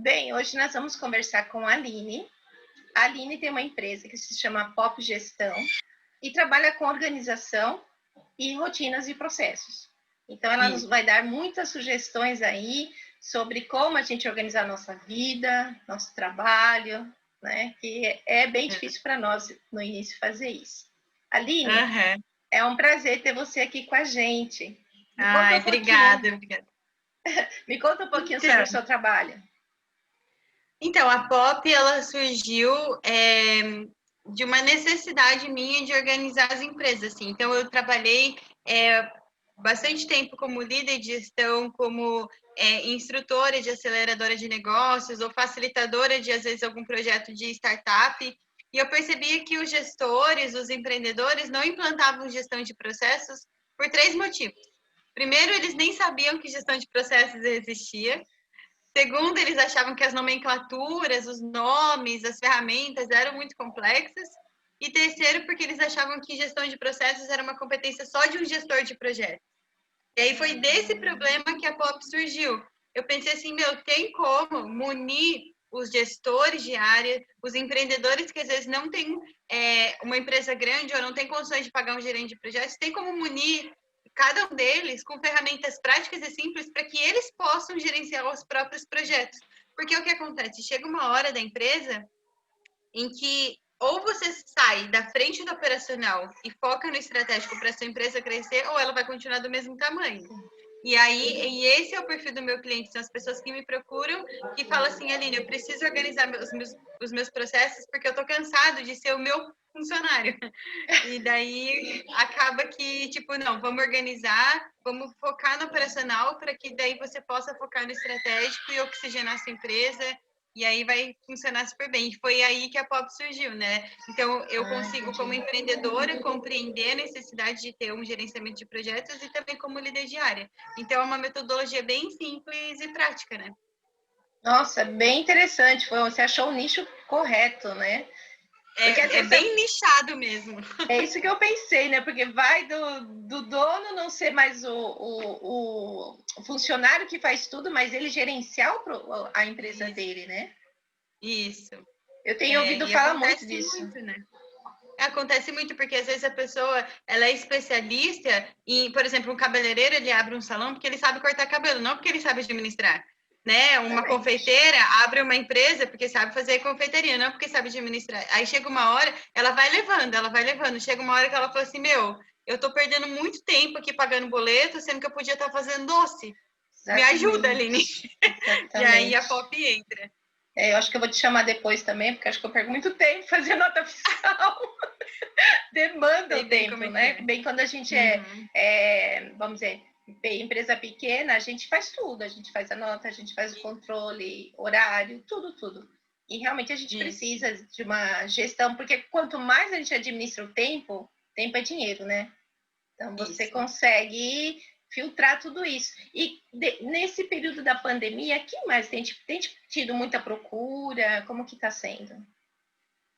Bem, hoje nós vamos conversar com a Aline. A Aline tem uma empresa que se chama Pop Gestão e trabalha com organização e rotinas e processos. Então, ela nos vai dar muitas sugestões aí sobre como a gente organizar a nossa vida, nosso trabalho, né? Que é bem difícil para nós no início fazer isso. Aline, é um prazer ter você aqui com a gente. Obrigada. Me conta um pouquinho sobre o seu trabalho. Então, a Pop, ela surgiu de uma necessidade minha de organizar as empresas, assim. Então, eu trabalhei bastante tempo como líder de gestão, como instrutora de aceleradora de negócios ou facilitadora de, às vezes, algum projeto de startup. E eu percebia que os gestores, os empreendedores, não implantavam gestão de processos por 3 motivos. Primeiro, eles nem sabiam que gestão de processos existia. Segundo, eles achavam que as nomenclaturas, os nomes, as ferramentas eram muito complexas. E terceiro, porque eles achavam que gestão de processos era uma competência só de um gestor de projetos. E aí foi desse problema que a Pop surgiu. Eu pensei assim, tem como munir os gestores de área, os empreendedores que às vezes não têm uma empresa grande ou não tem condições de pagar um gerente de projetos, tem como munir cada um deles com ferramentas práticas e simples para que eles possam gerenciar os próprios projetos. Porque o que acontece? Chega uma hora da empresa em que ou você sai da frente do operacional e foca no estratégico para sua empresa crescer, ou ela vai continuar do mesmo tamanho. E esse é o perfil do meu cliente, são as pessoas que me procuram, que falam assim, Aline, eu preciso organizar os meus processos porque eu estou cansado de ser o meu funcionário. E daí acaba que, não, vamos organizar, vamos focar no operacional para que daí você possa focar no estratégico e oxigenar a sua empresa. E aí vai funcionar super bem. E foi aí que a Pop surgiu, né? Então, eu consigo, como empreendedora, compreender a necessidade de ter um gerenciamento de projetos e também como líder de área. Então, é uma metodologia bem simples e prática, né? Nossa, bem interessante. Você achou o nicho correto, né? É bem nichado mesmo. É isso que eu pensei, né? Porque vai do dono não ser mais o funcionário que faz tudo, mas ele gerenciar a empresa dele, né? Isso. Eu tenho ouvido falar muito disso. Muito, né? Acontece muito, porque às vezes a pessoa ela é especialista em, por exemplo, um cabeleireiro, ele abre um salão porque ele sabe cortar cabelo, não porque ele sabe administrar. Né? Uma confeiteira abre uma empresa porque sabe fazer confeitaria, não porque sabe administrar. Aí chega uma hora, ela vai levando. Chega uma hora que ela fala assim, eu tô perdendo muito tempo aqui pagando boleto, sendo que eu podia estar fazendo doce. Exatamente. Me ajuda, Aline. E aí a Pop entra. Eu acho que eu vou te chamar depois também, porque acho que eu perco muito tempo fazendo nota fiscal. Demanda o tempo, né? Bem, quando a gente vamos dizer, empresa pequena, a gente faz tudo. A gente faz a nota, a gente faz o controle, horário, tudo. E realmente a gente precisa de uma gestão, porque quanto mais a gente administra o tempo é dinheiro, né? Então, você consegue filtrar tudo isso. E nesse período da pandemia, que mais tem tido muita procura? Como que está sendo?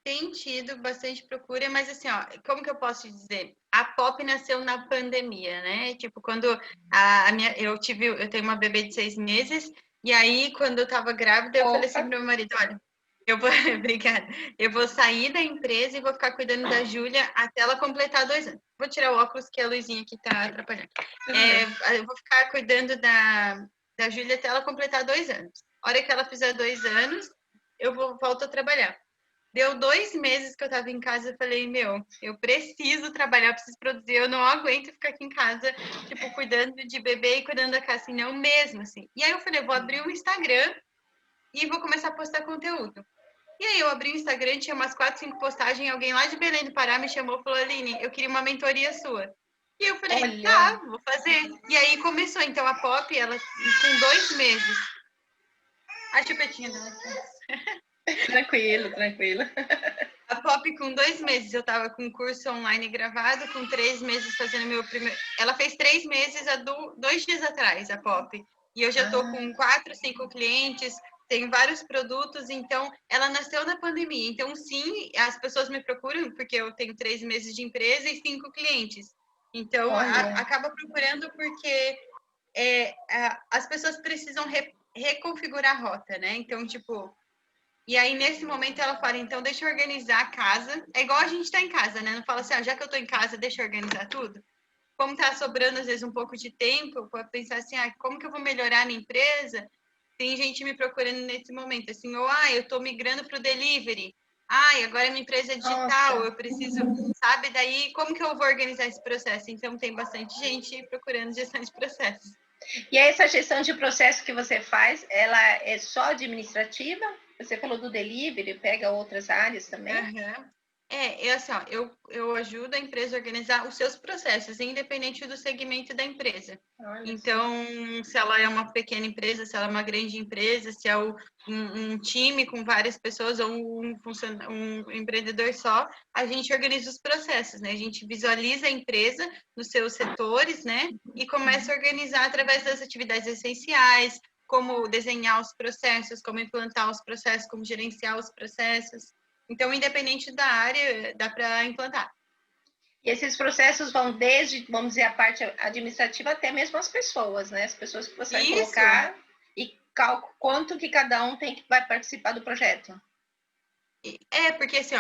Tem tido bastante procura, mas assim, como que eu posso dizer? A Pop nasceu na pandemia, né? Quando eu tenho uma bebê de 6 meses, e aí quando eu tava grávida, eu falei assim pro meu marido, olha, obrigada, eu vou sair da empresa e vou ficar cuidando da Júlia até ela completar 2 anos. Vou tirar o óculos que a luzinha aqui tá atrapalhando. Eu vou ficar cuidando da Júlia até ela completar 2 anos. A hora que ela fizer 2 anos, eu volto a trabalhar. Deu 2 meses que eu tava em casa, eu falei, eu preciso trabalhar, eu preciso produzir, eu não aguento ficar aqui em casa, cuidando de bebê e cuidando da casa, assim, não mesmo, assim. E aí eu falei, eu vou abrir um Instagram e vou começar a postar conteúdo. E aí eu abri o Instagram, tinha umas 4, 5 postagens, alguém lá de Belém do Pará me chamou e falou, Aline, eu queria uma mentoria sua. E eu falei, tá, vou fazer. E aí começou, então, a Pop, ela com 2 meses. A chupetinha dela aqui. Tranquilo. A Pop, com 2 meses, eu estava com um curso online gravado, com 3 meses fazendo meu primeiro... Ela fez 3 meses há 2 dias atrás, a Pop. E eu já estou com 4, 5 clientes, tenho vários produtos, então ela nasceu na pandemia. Então, sim, as pessoas me procuram porque eu tenho 3 meses de empresa e 5 clientes. Então, acaba procurando porque as pessoas precisam reconfigurar a rota, né? Então, tipo, e aí nesse momento ela fala, então deixa eu organizar a casa. É igual a gente tá em casa, né? Não fala assim, já que eu tô em casa, deixa eu organizar tudo. Como tá sobrando às vezes um pouco de tempo para pensar assim, como que eu vou melhorar na empresa? Tem gente me procurando nesse momento, assim, ou eu tô migrando para o delivery. Agora minha empresa é digital, Nossa. eu preciso, sabe? Daí, como que eu vou organizar esse processo? Então, tem bastante gente procurando gestão de processos. E essa gestão de processo que você faz, ela é só administrativa? Você falou do delivery, pega outras áreas também? Uhum. Assim, eu ajudo a empresa a organizar os seus processos, independente do segmento da empresa. Olha então, se ela é uma pequena empresa, se ela é uma grande empresa, se é um time com várias pessoas ou um empreendedor só, a gente organiza os processos, né? A gente visualiza a empresa nos seus setores, né? E começa a organizar através das atividades essenciais, como desenhar os processos, como implantar os processos, como gerenciar os processos. Então, independente da área, dá para implantar. E esses processos vão desde, vamos dizer, a parte administrativa até mesmo as pessoas, né? As pessoas que você vai colocar e quanto que cada um vai participar do projeto. Porque assim,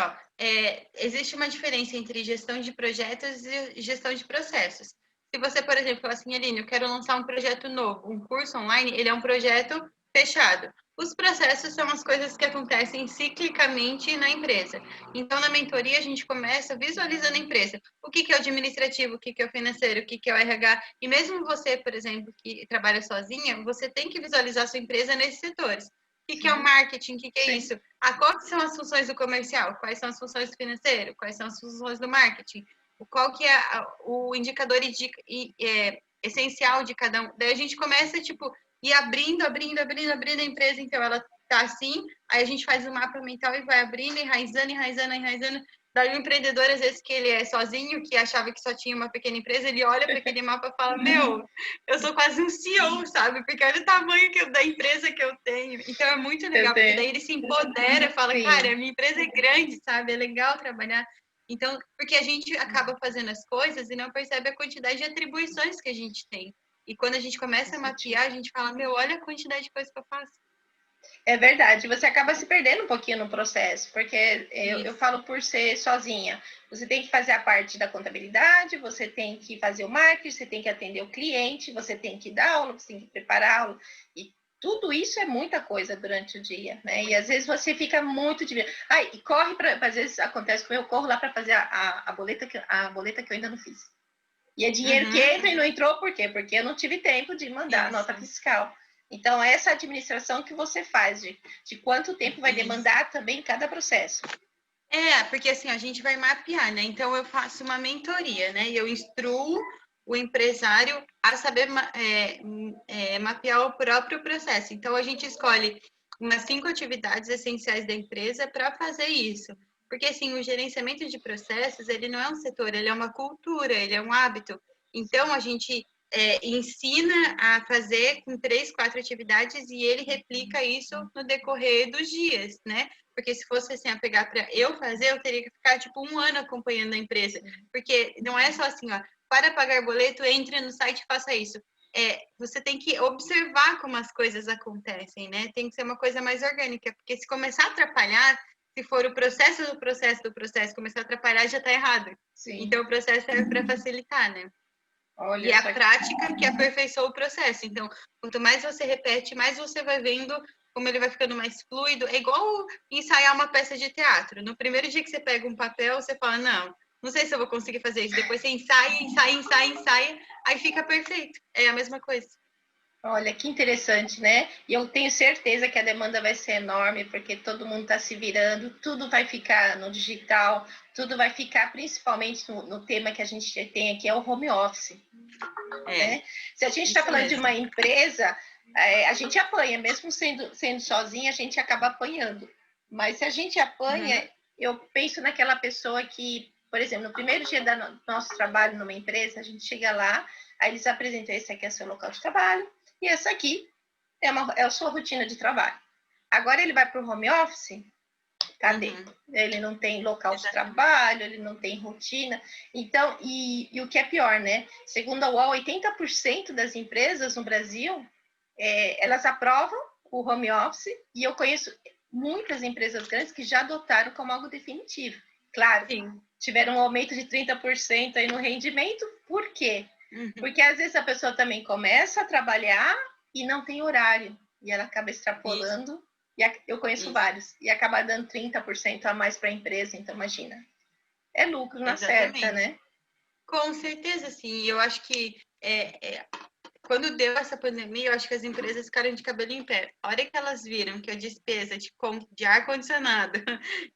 existe uma diferença entre gestão de projetos e gestão de processos. Se você, por exemplo, fala assim, Aline, eu quero lançar um projeto novo, um curso online, ele é um projeto fechado. Os processos são as coisas que acontecem ciclicamente na empresa. Então, na mentoria, a gente começa visualizando a empresa. O que é o administrativo, o que é o financeiro, o que é o RH. E mesmo você, por exemplo, que trabalha sozinha, você tem que visualizar a sua empresa nesses setores. O que é o marketing? O que é isso? Quais são as funções do comercial? Quais são as funções do financeiro? Quais são as funções do marketing? Qual que é o indicador essencial de cada um? Daí a gente começa, tipo, ir abrindo a empresa. Então, ela tá assim, aí a gente faz o mapa mental e vai abrindo, enraizando. Daí o empreendedor, às vezes, que ele é sozinho, que achava que só tinha uma pequena empresa, ele olha para aquele mapa e fala, eu sou quase um CEO, sabe? Porque olha o tamanho da empresa que eu tenho. Então, é muito legal, porque daí ele se empodera, fala, cara, minha empresa é grande, sabe? É legal trabalhar. Então, porque a gente acaba fazendo as coisas e não percebe a quantidade de atribuições que a gente tem. E quando a gente começa a mapear, a gente fala, olha a quantidade de coisas que eu faço. É verdade, você acaba se perdendo um pouquinho no processo, porque eu falo por ser sozinha. Você tem que fazer a parte da contabilidade, você tem que fazer o marketing, você tem que atender o cliente, você tem que dar aula, você tem que preparar aula. E tudo isso é muita coisa durante o dia, né? E às vezes você fica muito de... e corre para... Às vezes acontece comigo, eu corro lá para fazer a boleta que eu ainda não fiz. E é dinheiro que entra e não entrou, por quê? Porque eu não tive tempo de mandar a nota fiscal. Então, essa administração que você faz de quanto tempo vai demandar também cada processo. Porque assim, a gente vai mapear, né? Então, eu faço uma mentoria, né? E eu instruo o empresário a saber mapear o próprio processo. Então, a gente escolhe umas 5 atividades essenciais da empresa para fazer isso. Porque, assim, o gerenciamento de processos, ele não é um setor, ele é uma cultura, ele é um hábito. Então, a gente ensina a fazer com 3, 4 atividades e ele replica isso no decorrer dos dias, né? Porque se fosse assim, a pegar para eu fazer, eu teria que ficar tipo 1 ano acompanhando a empresa. Porque não é só assim, para pagar boleto, entre no site e faça isso. Você tem que observar como as coisas acontecem, né? Tem que ser uma coisa mais orgânica, porque se começar a atrapalhar, se for o processo começar a atrapalhar, já está errado. Sim. Então, o processo é para facilitar, né? Olha, e a prática que aperfeiçoa o processo. Então, quanto mais você repete, mais você vai vendo como ele vai ficando mais fluido. É igual ensaiar uma peça de teatro. No primeiro dia que você pega um papel, você fala, não sei se eu vou conseguir fazer isso. Depois você ensaia, aí fica perfeito. É a mesma coisa. Olha, que interessante, né? E eu tenho certeza que a demanda vai ser enorme, porque todo mundo está se virando, tudo vai ficar no digital, tudo vai ficar principalmente no tema que a gente tem aqui, é o home office. Né? Se a gente está falando de uma empresa, a gente apanha, mesmo sendo sozinha, a gente acaba apanhando. Mas se a gente apanha, eu penso naquela pessoa que, por exemplo, no primeiro dia do nosso trabalho numa empresa, a gente chega lá, aí eles apresentam, esse aqui é seu local de trabalho, e essa aqui é a sua rotina de trabalho. Agora ele vai para o home office, cadê? Ele não tem local de trabalho, ele não tem rotina. Então, e o que é pior, né? Segundo a UOL, 80% das empresas no Brasil elas aprovam o home office e eu conheço muitas empresas grandes que já adotaram como algo definitivo. Claro, sim, tiveram um aumento de 30% aí no rendimento. Por quê? Porque às vezes a pessoa também começa a trabalhar e não tem horário. E ela acaba extrapolando. Isso. E eu conheço vários. E acaba dando 30% a mais para a empresa. Então, imagina. É lucro na certa, né? Com certeza, sim. Eu acho que quando deu essa pandemia, eu acho que as empresas ficaram de cabelo em pé. A hora que elas viram que a despesa de ar-condicionado,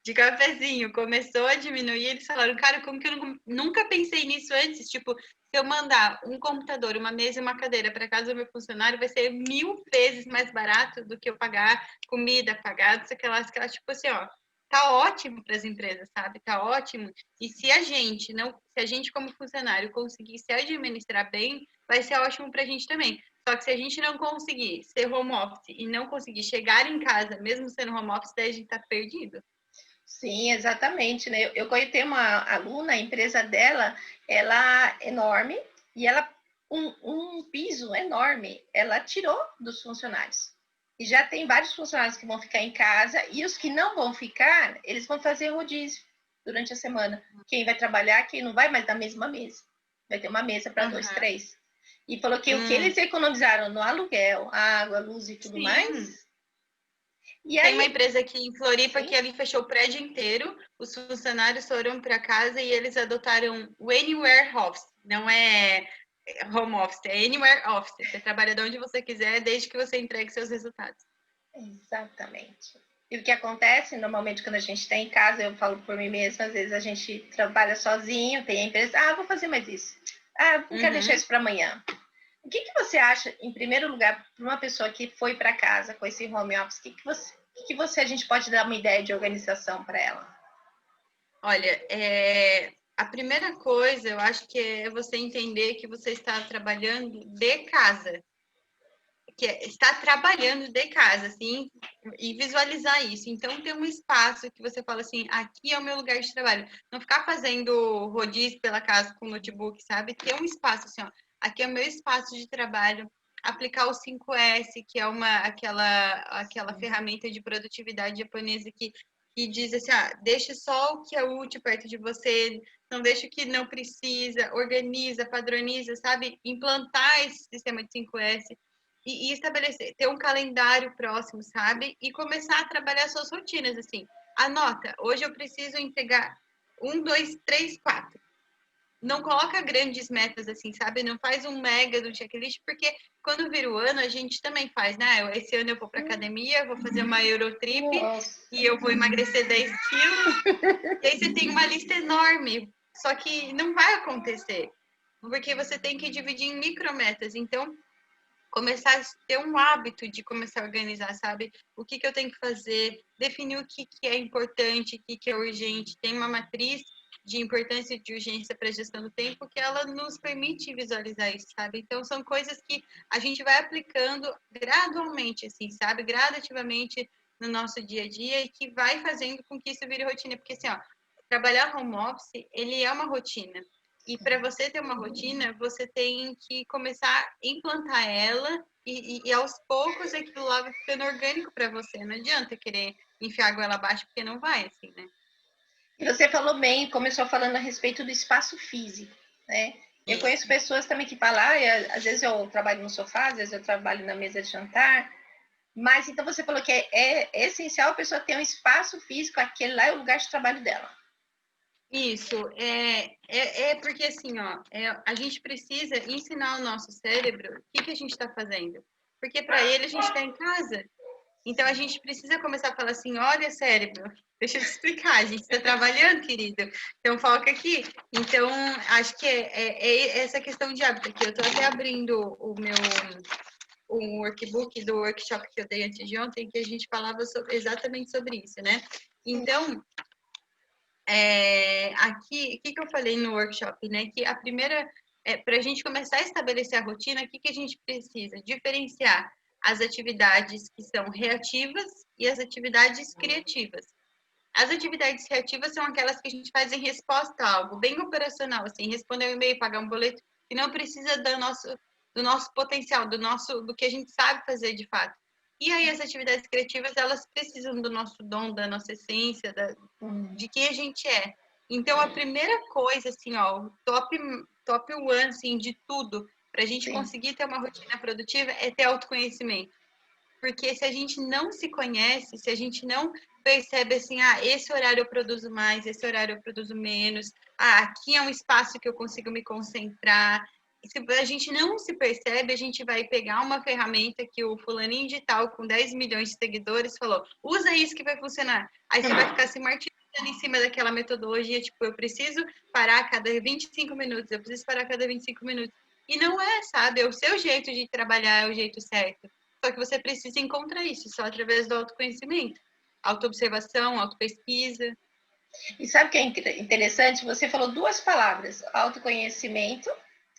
de cafezinho, começou a diminuir, eles falaram, cara, como que eu nunca pensei nisso antes? Tipo, se eu mandar um computador, uma mesa e uma cadeira para casa do meu funcionário, vai ser 1000 vezes mais barato do que eu pagar comida, pagar, não sei o que lá, tipo assim, ó. Tá ótimo para as empresas, sabe? Tá ótimo. E se a gente como funcionário conseguir se administrar bem, vai ser ótimo para a gente também. Só que se a gente não conseguir ser home office e não conseguir chegar em casa, mesmo sendo home office, daí a gente tá perdido. Sim, exatamente, né? Eu conheci uma aluna, a empresa dela, ela é enorme, e ela um piso enorme, ela tirou dos funcionários. E já tem vários funcionários que vão ficar em casa, e os que não vão ficar, eles vão fazer rodízio durante a semana. Quem vai trabalhar, quem não vai, mas na mesma mesa. Vai ter uma mesa para 2, 3. E falou que o que eles economizaram no aluguel, água, luz e tudo mais. E aí, tem uma empresa aqui em Floripa que ali fechou o prédio inteiro, os funcionários foram para casa e eles adotaram o Anywhere Office. Não é home office, é Anywhere Office. Você trabalha de onde você quiser, desde que você entregue seus resultados. Exatamente. E o que acontece, normalmente, quando a gente está em casa, eu falo por mim mesma, às vezes a gente trabalha sozinho, tem a empresa, vou fazer mais isso. Não quero deixar isso para amanhã. O que você acha, em primeiro lugar, para uma pessoa que foi para casa com esse home office, o que a gente pode dar uma ideia de organização para ela? Olha, a primeira coisa, eu acho que é você entender que você está trabalhando de casa. Que está trabalhando de casa, assim, e visualizar isso. Então, ter um espaço que você fala assim, aqui é o meu lugar de trabalho. Não ficar fazendo rodízio pela casa com notebook, sabe? Ter um espaço assim, ó, aqui é o meu espaço de trabalho. Aplicar o 5S, que é aquela ferramenta de produtividade japonesa que diz assim, deixe só o que é útil perto de você, não deixe o que não precisa, organiza, padroniza, sabe? Implantar esse sistema de 5S e estabelecer, ter um calendário próximo, sabe? E começar a trabalhar suas rotinas, assim. Anota, hoje eu preciso entregar 1, 2, 3, 4. Não coloca grandes metas, assim, sabe? Não faz um mega do checklist, porque quando vira o ano, a gente também faz, né? Esse ano eu vou para academia, vou fazer uma Eurotrip e eu vou emagrecer 10 quilos. E aí você tem uma lista enorme, só que não vai acontecer, porque você tem que dividir em micrometas. Então, começar a ter um hábito de começar a organizar, sabe? O que eu tenho que fazer, definir o que é importante, o que é urgente. Tem uma matriz de importância e de urgência para a gestão do tempo que ela nos permite visualizar isso, sabe? Então, são coisas que a gente vai aplicando gradualmente, assim, sabe? Gradativamente no nosso dia a dia e que vai fazendo com que isso vire rotina. Porque, assim, ó, trabalhar home office, ele é uma rotina. E para você ter uma rotina, você tem que começar a implantar ela e aos poucos aquilo lá vai ficando orgânico para você. Não adianta querer enfiar a goela abaixo, porque não vai, assim, né? E você falou bem, começou falando a respeito do espaço físico, né? Eu conheço pessoas também que falam, às vezes eu trabalho no sofá, às vezes eu trabalho na mesa de jantar, mas então você falou que é essencial a pessoa ter um espaço físico, aquele lá é o lugar de trabalho dela. Isso, é porque assim, ó, a gente precisa ensinar o nosso cérebro o que a gente está fazendo. Porque para ele a gente está em casa. Então a gente precisa começar a falar assim: olha, cérebro, deixa eu te explicar, a gente está trabalhando, querido. Então foca aqui. Então, acho que é essa questão de hábito aqui. Eu estou até abrindo um workbook do workshop que eu dei antes de ontem, que a gente falava exatamente sobre isso, né? Então, aqui, o que eu falei no workshop, né? Que a primeira, para a gente começar a estabelecer a rotina, o que a gente precisa? Diferenciar as atividades que são reativas e as atividades criativas. As atividades reativas são aquelas que a gente faz em resposta a algo bem operacional, assim, responder um e-mail, pagar um boleto, que não precisa do nosso potencial, do que a gente sabe fazer de fato. E aí as atividades criativas, elas precisam do nosso dom, da nossa essência, de quem a gente é. Então, a primeira coisa, assim, ó, o top one, assim, de tudo, para a gente conseguir ter uma rotina produtiva, é ter autoconhecimento. Porque se a gente não se conhece, se a gente não percebe assim, esse horário eu produzo mais, esse horário eu produzo menos, aqui é um espaço que eu consigo me concentrar. Se a gente não se percebe, a gente vai pegar uma ferramenta que o fulaninho de tal, com 10 milhões de seguidores, falou, usa isso que vai funcionar. Aí você vai ficar se martirizando em cima daquela metodologia, tipo, eu preciso parar a cada 25 minutos, eu preciso parar a cada 25 minutos. E não é, sabe? É o seu jeito de trabalhar, é o jeito certo. Só que você precisa encontrar isso só através do autoconhecimento, autoobservação, autopesquisa. E sabe o que é interessante? Você falou duas palavras, autoconhecimento,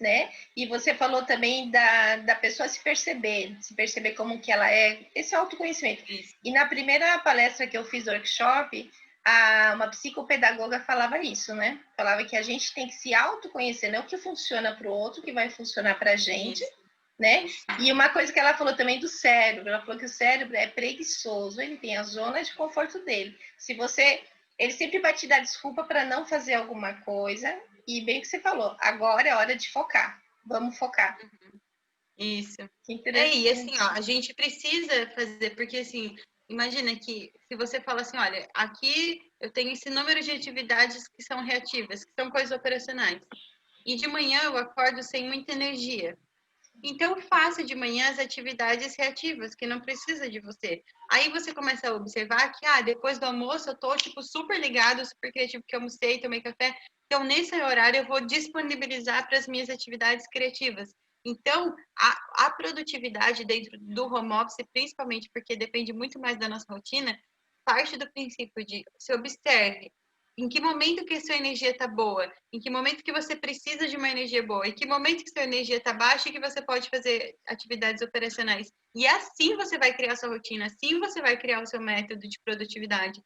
né? E você falou também da pessoa se perceber como que ela é, esse autoconhecimento. Isso. E na primeira palestra que eu fiz do workshop, uma psicopedagoga falava isso, né? Falava que a gente tem que se autoconhecer, não o que funciona para o outro, que vai funcionar para a gente. Isso. Né? E uma coisa que ela falou também do cérebro, ela falou que o cérebro é preguiçoso, ele tem a zona de conforto dele. Se você, ele sempre vai te dar desculpa para não fazer alguma coisa, e bem que você falou, agora é hora de focar, vamos focar. Isso. E assim, ó, a gente precisa fazer, porque assim, imagina que se você fala assim, olha, aqui eu tenho esse número de atividades que são reativas, que são coisas operacionais, e de manhã eu acordo sem muita energia. Então, faça de manhã as atividades reativas, que não precisa de você. Aí você começa a observar que, depois do almoço eu tô, tipo, super ligado, super criativo, porque eu almocei, tomei café. Então, nesse horário eu vou disponibilizar para as minhas atividades criativas. Então, a produtividade dentro do home office, principalmente porque depende muito mais da nossa rotina, parte do princípio de se observe em que momento que a sua energia está boa, em que momento que você precisa de uma energia boa, em que momento que sua energia está baixa e que você pode fazer atividades operacionais. E assim você vai criar sua rotina, assim você vai criar o seu método de produtividade.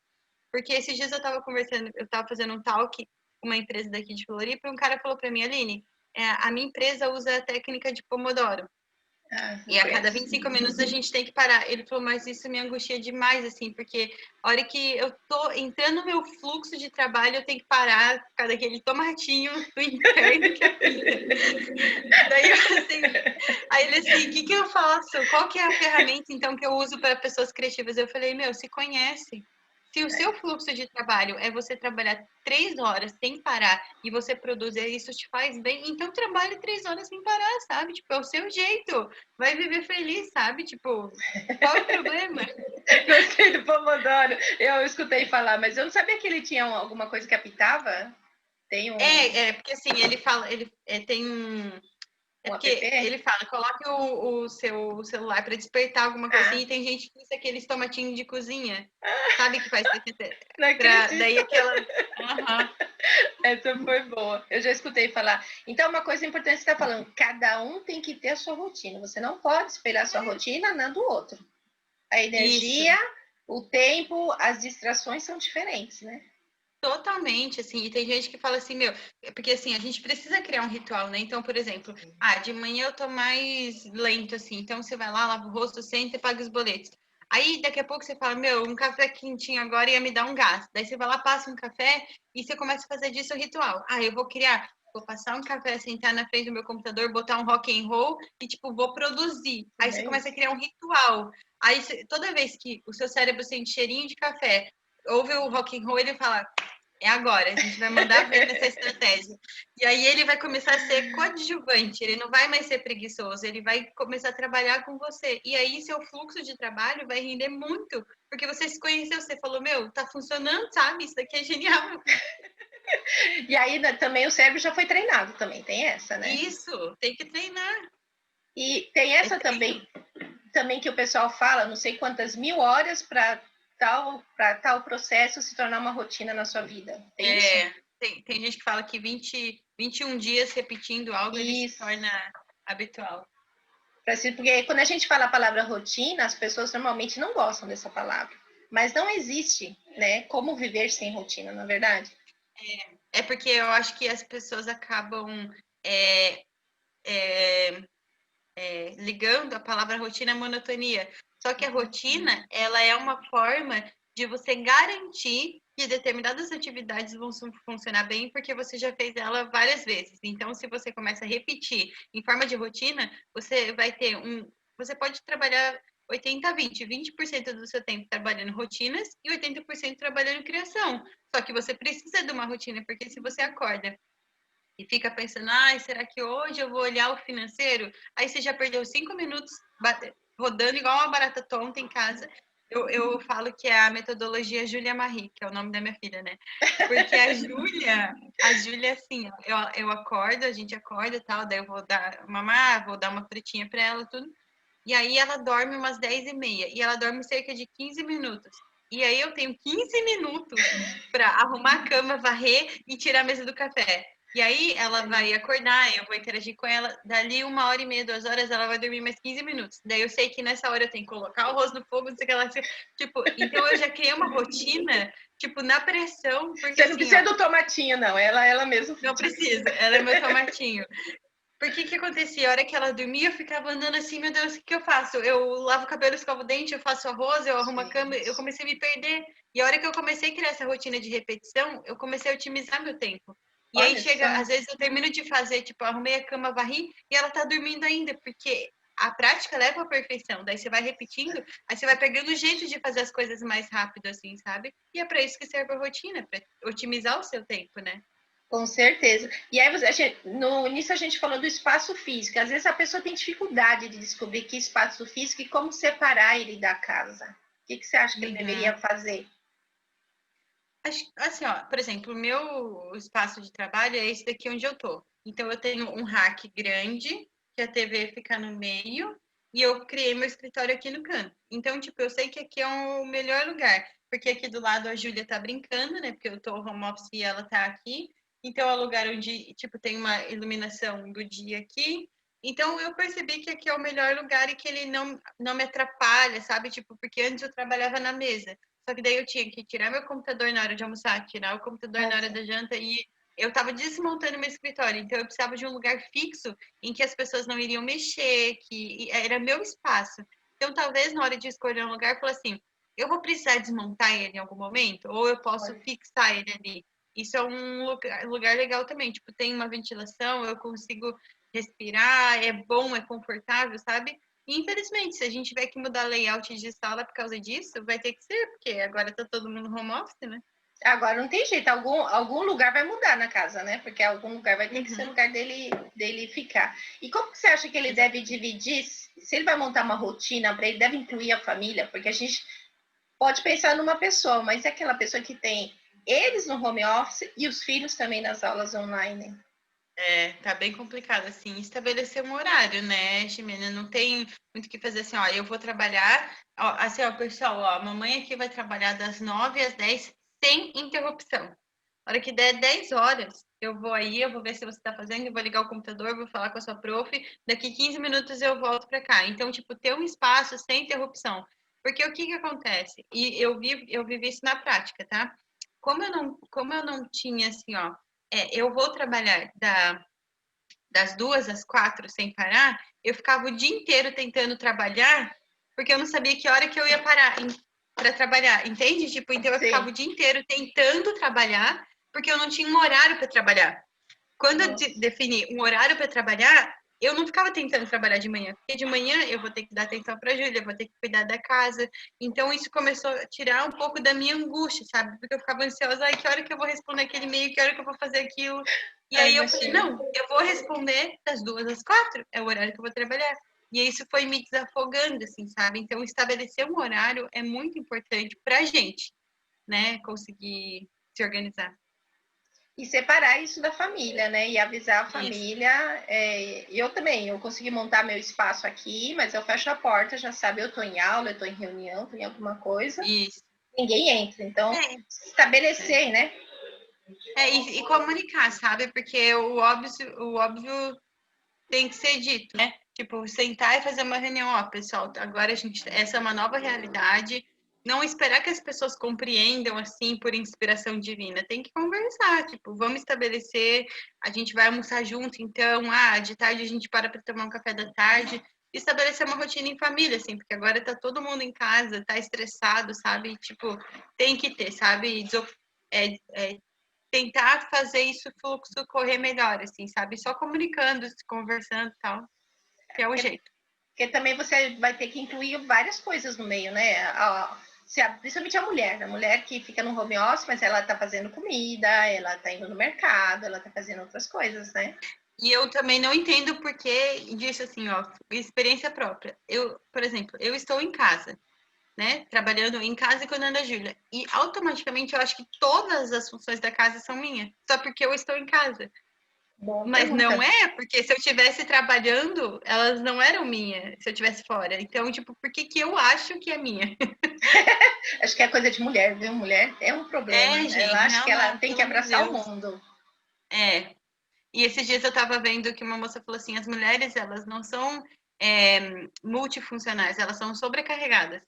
Porque esses dias eu estava conversando, eu estava fazendo um talk com uma empresa daqui de Floripa e um cara falou para mim, Aline, a minha empresa usa a técnica de Pomodoro. E a cada 25 minutos a gente tem que parar. Ele falou, mas isso me angustia demais, assim, porque a hora que eu tô entrando no meu fluxo de trabalho, eu tenho que parar por causa daquele tomatinho do inferno que é vida. Daí, assim, aí ele assim, o que eu faço? Qual que é a ferramenta, então, que eu uso para pessoas criativas? Eu falei, se conhece. Se o seu fluxo de trabalho é você trabalhar 3 horas sem parar e você produz e isso te faz bem, então trabalhe 3 horas sem parar, sabe? Tipo, é o seu jeito. Vai viver feliz, sabe? Tipo, qual é o problema? Gostei do Pomodoro. Eu escutei falar, mas eu não sabia que ele tinha alguma coisa que apitava. Tem um... porque assim, ele fala, ele tem um... porque ele fala, coloque o seu celular para despertar alguma coisa assim, e tem gente que usa aqueles tomatinhos de cozinha, sabe que faz daí aquela... Essa foi boa. Eu já escutei falar. Então, uma coisa importante que você está falando, cada um tem que ter a sua rotina. Você não pode espelhar a sua rotina na do outro. A energia, o tempo, as distrações são diferentes, né? Totalmente, assim, e tem gente que fala assim, porque assim, a gente precisa criar um ritual, né? Então, por exemplo, de manhã eu tô mais lento, assim, então você vai lá, lava o rosto, senta e paga os boletos. Aí, daqui a pouco você fala, um café quentinho agora ia me dar um gás. Daí você vai lá, passa um café e você começa a fazer disso o ritual. Eu vou passar um café, sentar na frente do meu computador, botar um rock and roll e, tipo, vou produzir. Aí você começa a criar um ritual. Aí, toda vez que o seu cérebro sente cheirinho de café, ouve o rock and roll, ele fala, é agora, a gente vai mandar ver nessa estratégia. E aí ele vai começar a ser coadjuvante, ele não vai mais ser preguiçoso, ele vai começar a trabalhar com você. E aí seu fluxo de trabalho vai render muito, porque você se conheceu, você falou, tá funcionando, sabe? Isso daqui é genial. E aí também o cérebro já foi treinado também, tem essa, né? Isso, tem que treinar. E tem essa também que o pessoal fala, não sei quantas 1000 horas para tal processo se tornar uma rotina na sua vida. Tem isso? Tem gente que fala que 21 dias repetindo algo, ele se torna habitual. Porque quando a gente fala a palavra rotina, as pessoas normalmente não gostam dessa palavra. Mas não existe, né? Como viver sem rotina, na verdade? É porque eu acho que as pessoas acabam ligando a palavra rotina à monotonia. Só que a rotina, ela é uma forma de você garantir que determinadas atividades vão funcionar bem porque você já fez ela várias vezes. Então, se você começa a repetir em forma de rotina, você vai ter você pode trabalhar 80-20, 20% do seu tempo trabalhando rotinas e 80% trabalhando criação. Só que você precisa de uma rotina, porque se você acorda e fica pensando, será que hoje eu vou olhar o financeiro? Aí você já perdeu 5 minutos rodando igual uma barata tonta em casa. Eu falo que é a metodologia Júlia Marie, que é o nome da minha filha, né? Porque a Júlia, assim, eu acordo, a gente acorda e tal, daí eu vou dar mamar, vou dar uma frutinha para ela, tudo. E aí ela dorme umas 10h30, e ela dorme cerca de 15 minutos. E aí eu tenho 15 minutos para arrumar a cama, varrer e tirar a mesa do café. E aí ela vai acordar, eu vou interagir com ela, dali 1h30, 2 horas, ela vai dormir mais 15 minutos. Daí eu sei que nessa hora eu tenho que colocar o arroz no fogo, não sei o que ela... Tipo, então eu já criei uma rotina, tipo, na pressão. Porque, você não precisa do tomatinho, não. Ela mesmo. Não precisa, ela é meu tomatinho. Porque que acontecia? A hora que ela dormia, eu ficava andando assim, meu Deus, o que eu faço? Eu lavo o cabelo, escovo o dente, eu faço arroz, eu arrumo a cama, eu comecei a me perder. E a hora que eu comecei a criar essa rotina de repetição, eu comecei a otimizar meu tempo. E aí chega, às vezes eu termino de fazer, tipo, arrumei a cama, varri, e ela tá dormindo ainda, porque a prática leva à perfeição. Daí você vai repetindo, aí você vai pegando o jeito de fazer as coisas mais rápido, assim, sabe? E é para isso que serve a rotina, para otimizar o seu tempo, né? Com certeza. E aí, no início a gente falou do espaço físico. Às vezes a pessoa tem dificuldade de descobrir que espaço físico e como separar ele da casa. O que você acha que ele deveria fazer? Assim, ó, por exemplo, o meu espaço de trabalho é esse daqui onde eu tô. Então, eu tenho um rack grande, que a TV fica no meio, e eu criei meu escritório aqui no canto. Então, tipo, eu sei que aqui é o melhor lugar, porque aqui do lado a Júlia tá brincando, né? Porque eu tô home office e ela tá aqui. Então, é o lugar onde, tipo, tem uma iluminação do dia aqui. Então, eu percebi que aqui é o melhor lugar e que ele não me atrapalha, sabe? Tipo, porque antes eu trabalhava na mesa. Só que daí eu tinha que tirar meu computador na hora de almoçar, tirar o computador na hora da janta e eu estava desmontando meu escritório. Então eu precisava de um lugar fixo em que as pessoas não iriam mexer, que era meu espaço. Então talvez na hora de escolher um lugar, eu falei assim, eu vou precisar desmontar ele em algum momento ou eu posso fixar ele ali. Isso é um lugar legal também. Tipo, tem uma ventilação, eu consigo respirar, é bom, é confortável, sabe? Infelizmente, se a gente tiver que mudar layout de sala por causa disso, vai ter que ser, porque agora tá todo mundo home office, né? Agora não tem jeito, algum lugar vai mudar na casa, né? Porque algum lugar vai ter que ser o lugar dele ficar. E como que você acha que ele deve dividir? Se ele vai montar uma rotina para ele, deve incluir a família, porque a gente pode pensar numa pessoa, mas é aquela pessoa que tem eles no home office e os filhos também nas aulas online. Tá bem complicado, assim, estabelecer um horário, né, Ximena? Não tem muito o que fazer assim, ó, eu vou trabalhar, ó, assim, ó, pessoal, ó, a mamãe aqui vai trabalhar das 9 às 10 sem interrupção. Na hora que der 10 horas, eu vou ver se você tá fazendo, eu vou ligar o computador, vou falar com a sua prof, daqui 15 minutos eu volto para cá. Então, tipo, ter um espaço sem interrupção. Porque o que acontece? E eu vivi isso na prática, tá? Como eu não tinha, assim, ó, eu vou trabalhar das 2 às 4 sem parar, eu ficava o dia inteiro tentando trabalhar, porque eu não sabia que hora que eu ia parar para trabalhar, entende? Tipo, então eu ficava o dia inteiro tentando trabalhar, porque eu não tinha um horário para trabalhar. Quando eu defini um horário para trabalhar, eu não ficava tentando trabalhar de manhã, porque de manhã eu vou ter que dar atenção para a Júlia, vou ter que cuidar da casa. Então isso começou a tirar um pouco da minha angústia, sabe? Porque eu ficava ansiosa, ai, que hora que eu vou responder aquele e-mail, que hora que eu vou fazer aquilo. E aí eu falei, não, eu vou responder das 2 às 4, é o horário que eu vou trabalhar. E isso foi me desafogando, assim, sabe? Então estabelecer um horário é muito importante para a gente, né? Conseguir se organizar. E separar isso da família, né? E avisar a família. Eu também, eu consegui montar meu espaço aqui, mas eu fecho a porta, já sabe, eu tô em aula, eu tô em reunião, tô em alguma coisa. Isso. Ninguém entra. Então, estabelecer, né? E comunicar, sabe? Porque o óbvio tem que ser dito, né? Tipo, sentar e fazer uma reunião, ó, pessoal, agora essa é uma nova realidade. Não esperar que as pessoas compreendam assim por inspiração divina. Tem que conversar, tipo, vamos estabelecer, a gente vai almoçar junto, então, de tarde a gente para tomar um café da tarde. estabelecer uma rotina em família, assim, porque agora tá todo mundo em casa, tá estressado, sabe? Tipo, tem que ter, sabe? Tentar fazer isso fluxo correr melhor, assim, sabe? Só comunicando, se conversando e tal, que é o jeito. Porque também você vai ter que incluir várias coisas no meio, né? Principalmente a mulher que fica no home office, mas ela tá fazendo comida, ela tá indo no mercado, ela tá fazendo outras coisas, né? E eu também não entendo porque disso, assim, ó, experiência própria. Eu, por exemplo, eu estou em casa, né? Trabalhando em casa e cuidando da Júlia. E automaticamente eu acho que todas as funções da casa são minhas, só porque eu estou em casa. Boa Mas pergunta. não é, porque se eu estivesse trabalhando, elas não eram minhas, se eu estivesse fora. Então, tipo, por que que eu acho que é minha? Acho que é coisa de mulher, viu? Mulher é um problema. Gente, Ela acha que ela não, tem pelo que amor de abraçar o Deus. mundo. É. E esses dias eu tava vendo que uma moça falou assim, as mulheres, elas não são multifuncionais, elas são sobrecarregadas.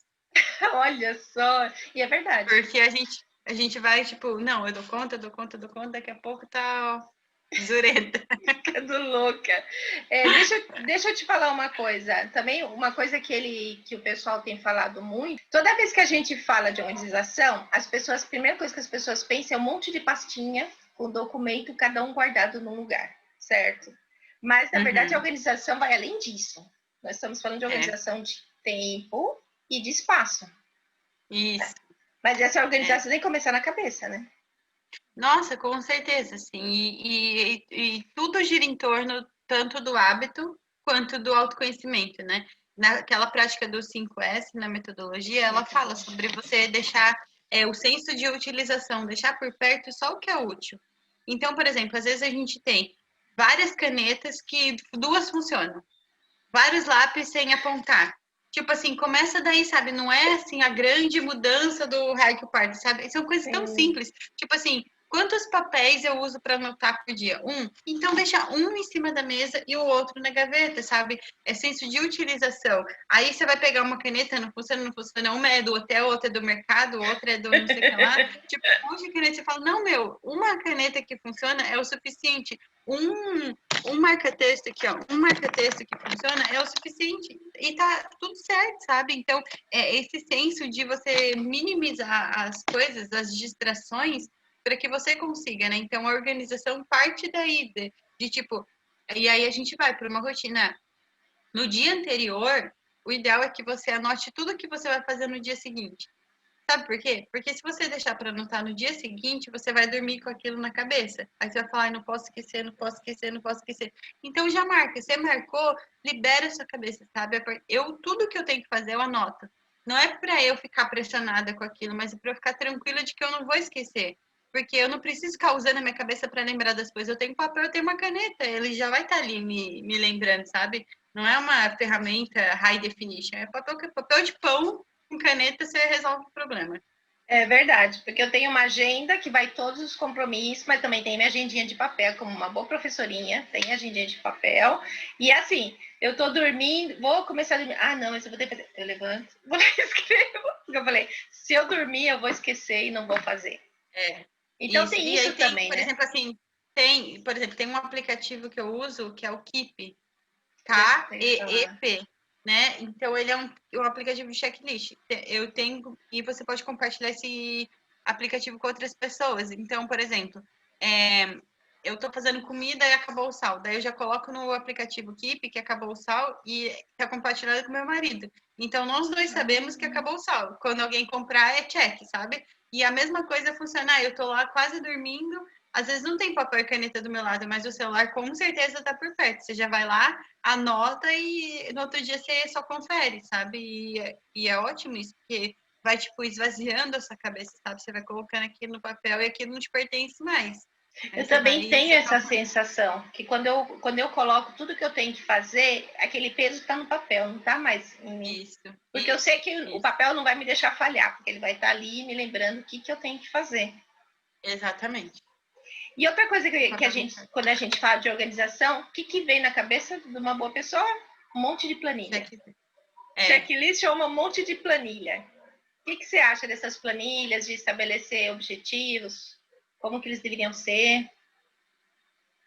Olha só. E é verdade. Porque a gente vai, tipo, não, eu dou conta, eu dou conta, eu dou conta, daqui a pouco tá, ó, zureta. Ficando louca. Deixa eu te falar uma coisa. Também uma coisa que o pessoal tem falado muito. Toda vez que a gente fala de organização, a primeira coisa que as pessoas pensam é um monte de pastinha com documento, cada um guardado num lugar, certo? Mas, na verdade, a organização vai além disso. Nós estamos falando de organização de tempo e de espaço. Isso. Mas essa organização tem que começar na cabeça, né? Nossa, com certeza, sim. E tudo gira em torno tanto do hábito quanto do autoconhecimento, né? Naquela prática do 5S, na metodologia, ela fala sobre você deixar o senso de utilização, deixar por perto só o que é útil. Então, por exemplo, às vezes a gente tem várias canetas que duas funcionam, vários lápis sem apontar. Tipo assim, começa daí, sabe? Não é assim a grande mudança do Haiku Park, sabe? São coisas tão simples. Tipo assim, quantos papéis eu uso para anotar por dia? Um. Então deixa um em cima da mesa e o outro na gaveta, sabe? É senso de utilização. Aí você vai pegar uma caneta, não funciona, não funciona. Uma é do hotel, outra é do mercado, outra é do não sei o que lá. Tipo, um monte de caneta. Você fala, não, meu, uma caneta que funciona é o suficiente. Um marca-texto aqui, ó, um marca-texto que funciona é o suficiente e tá tudo certo, sabe? Então, esse senso de você minimizar as coisas, as distrações, para que você consiga, né? Então, a organização parte daí, de tipo, e aí a gente vai para uma rotina. No dia anterior, o ideal é que você anote tudo que você vai fazer no dia seguinte. Sabe por quê? Porque se você deixar para anotar no dia seguinte, você vai dormir com aquilo na cabeça. Aí você vai falar, não posso esquecer, não posso esquecer, não posso esquecer. Então já marca. Você marcou, libera a sua cabeça, sabe? Tudo que eu tenho que fazer, eu anoto. Não é para eu ficar pressionada com aquilo, mas é para eu ficar tranquila de que eu não vou esquecer. Porque eu não preciso ficar usando a minha cabeça para lembrar das coisas. Eu tenho papel, eu tenho uma caneta. Ele já vai estar ali me lembrando, sabe? Não é uma ferramenta high definition. É papel de pão com caneta você resolve o problema. É verdade, porque eu tenho uma agenda que vai todos os compromissos, mas também tem minha agendinha de papel, como uma boa professorinha, tem agendinha de papel. E assim, eu tô dormindo, vou começar a dormir. Ah, não, mas eu vou ter que fazer. Eu levanto, vou lá e escrevo. Eu falei, se eu dormir, eu vou esquecer e não vou fazer. Então isso. tem E isso aí tem, também, por né? exemplo, assim, tem um aplicativo que eu uso que é o Keep, K-E-E-P, né? Então ele é um aplicativo de checklist. Eu tenho e você pode compartilhar esse aplicativo com outras pessoas. Então, por exemplo, eu estou fazendo comida e acabou o sal. Daí eu já coloco no aplicativo Keep que acabou o sal e está compartilhado com meu marido. Então nós dois sabemos que acabou o sal. Quando alguém comprar é check, sabe? E a mesma coisa funciona. Eu estou lá quase dormindo. Às vezes não tem papel e caneta do meu lado, mas o celular com certeza está por perto. Você já vai lá, anota e no outro dia você só confere, sabe? E é ótimo isso, porque vai, tipo, esvaziando a sua cabeça, sabe? Você vai colocando aquilo no papel e aquilo não te pertence mais. Aí Eu você também vai tenho se essa acalmando. sensação, que quando eu coloco tudo que eu tenho que fazer, aquele peso está no papel, não está mais em mim. Isso, Porque eu sei que o isso. papel não vai me deixar falhar, porque ele vai estar ali me lembrando o que eu tenho que fazer. Exatamente. E outra coisa que a gente, quando a gente fala de organização, o que vem na cabeça de uma boa pessoa? Um monte de planilha. Checklist ou um monte de planilha. O que você acha dessas planilhas, de estabelecer objetivos? Como que eles deveriam ser?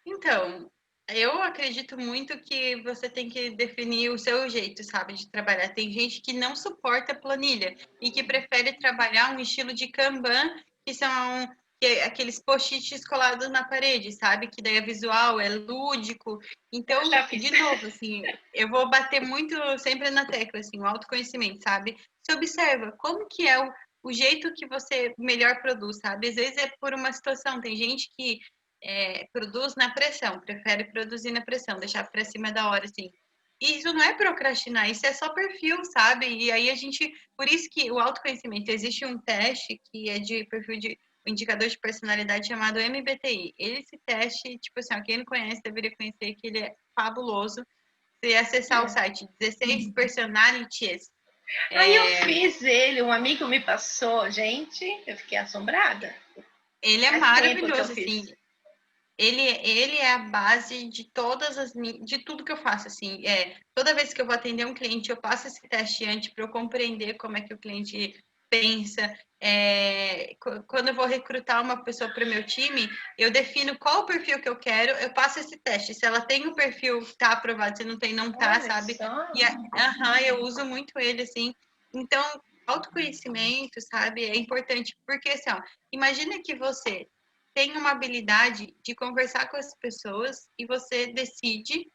Então, Eu acredito muito que você tem que definir o seu jeito, sabe, de trabalhar. Tem gente que não suporta planilha e que prefere trabalhar um estilo de Kanban, que são aqueles post-its colados na parede, sabe? Que daí é visual, é lúdico. Então, Eu já fiz. de novo, assim, eu vou bater muito sempre na tecla, assim, o autoconhecimento, sabe? Você observa como que é o jeito que você melhor produz, sabe? Às vezes é por uma situação. Tem gente que produz na pressão, prefere produzir na pressão, deixar para cima da hora, assim. E isso não é procrastinar, isso é só perfil, sabe? E aí a gente, por isso que o autoconhecimento, existe um teste que é de perfil de um indicador de personalidade chamado MBTI. Esse teste, tipo assim, ó, quem não conhece deveria conhecer que ele é fabuloso. Se acessar o site 16 Personalities. Aí eu fiz ele, um amigo me passou, gente, eu fiquei assombrada. Ele é Faz tempo que eu maravilhoso, fiz. assim. Ele é a base de de tudo que eu faço, assim, toda vez que eu vou atender um cliente, eu passo esse teste antes para eu compreender como é que o cliente pensa. Quando eu vou recrutar uma pessoa para o meu time, eu defino qual o perfil que eu quero, eu passo esse teste. Se ela tem o perfil, tá aprovado, se não tem, não tá, Olha sabe? só. Eu uso muito ele, assim. Então, autoconhecimento, sabe, é importante, porque assim, ó, imagina que você tem uma habilidade de conversar com as pessoas e você decide,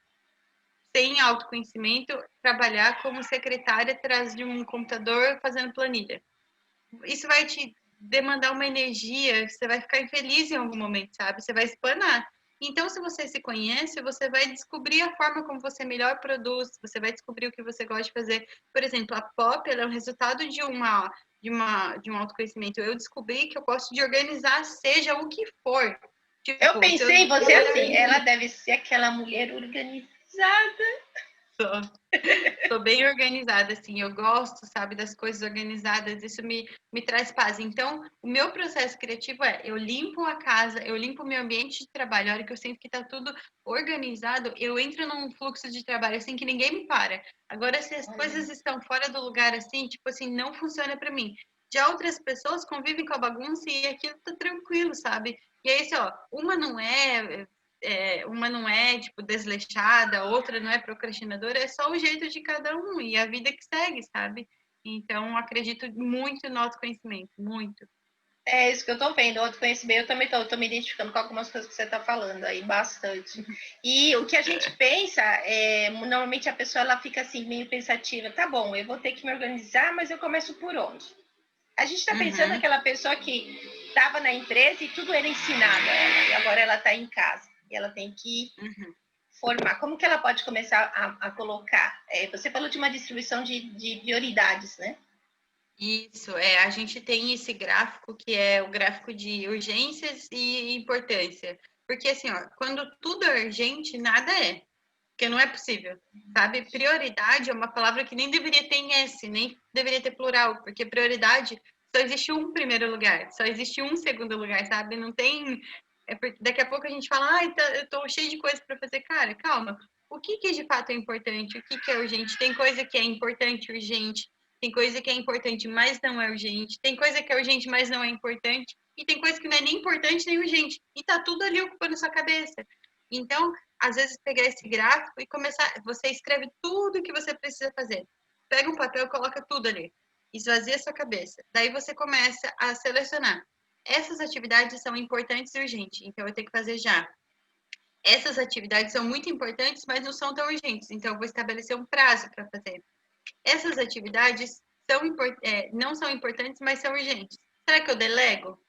sem autoconhecimento, trabalhar como secretária atrás de um computador fazendo planilha. Isso vai te demandar uma energia, você vai ficar infeliz em algum momento, sabe? Você vai espanar. Então, se você se conhece, você vai descobrir a forma como você melhor produz, você vai descobrir o que você gosta de fazer. Por exemplo, a pop é o resultado de um autoconhecimento. Eu descobri que eu gosto de organizar, seja o que for. Eu Tipo, se pensei em eu você assim, ela deve ser aquela mulher organizada. Sou bem organizada, assim, eu gosto, sabe, das coisas organizadas, isso me traz paz. Então, o meu processo criativo eu limpo a casa, eu limpo o meu ambiente de trabalho, a hora que eu sinto que tá tudo organizado, eu entro num fluxo de trabalho, assim, que ninguém me para. Agora, se as coisas estão fora do lugar, assim, tipo assim, não funciona para mim. Já outras pessoas convivem com a bagunça e aquilo tá tranquilo, sabe? E aí, assim, ó, uma não é, tipo, desleixada, outra não é procrastinadora, é só o jeito de cada um e a vida que segue, sabe? Então, acredito muito no autoconhecimento, muito. É isso que eu tô vendo, outro conhecimento, eu também tô me identificando com algumas coisas que você tá falando aí, bastante. E o que a gente pensa, normalmente a pessoa ela fica assim, meio pensativa, tá bom, eu vou ter que me organizar, mas eu começo por onde? A gente está pensando naquela pessoa que estava na empresa e tudo era ensinado a ela, e agora ela está em casa, e ela tem que formar. Como que ela pode começar a colocar? Você falou de uma distribuição de prioridades, né? Isso, a gente tem esse gráfico que é o gráfico de urgências e importância. Porque assim, ó, quando tudo é urgente, nada é. Porque não é possível, sabe? Prioridade é uma palavra que nem deveria ter em S, nem deveria ter plural, porque prioridade só existe um primeiro lugar, só existe um segundo lugar, sabe? Não tem. Daqui a pouco a gente fala, eu tô cheio de coisa para fazer. Cara, calma. O que de fato é importante? O que é urgente? Tem coisa que é importante, urgente. Tem coisa que é importante, mas não é urgente. Tem coisa que é urgente, mas não é importante. E tem coisa que não é nem importante nem urgente. E tá tudo ali ocupando sua cabeça. Então, às vezes, pegar esse gráfico e começar. Você escreve tudo que você precisa fazer. Pega um papel e coloca tudo ali. Esvazia sua cabeça. Daí você começa a selecionar. Essas atividades são importantes e urgentes, então eu tenho que fazer já. Essas atividades são muito importantes, mas não são tão urgentes, então eu vou estabelecer um prazo para fazer. Essas atividades não são importantes, mas são urgentes. Será que eu delego?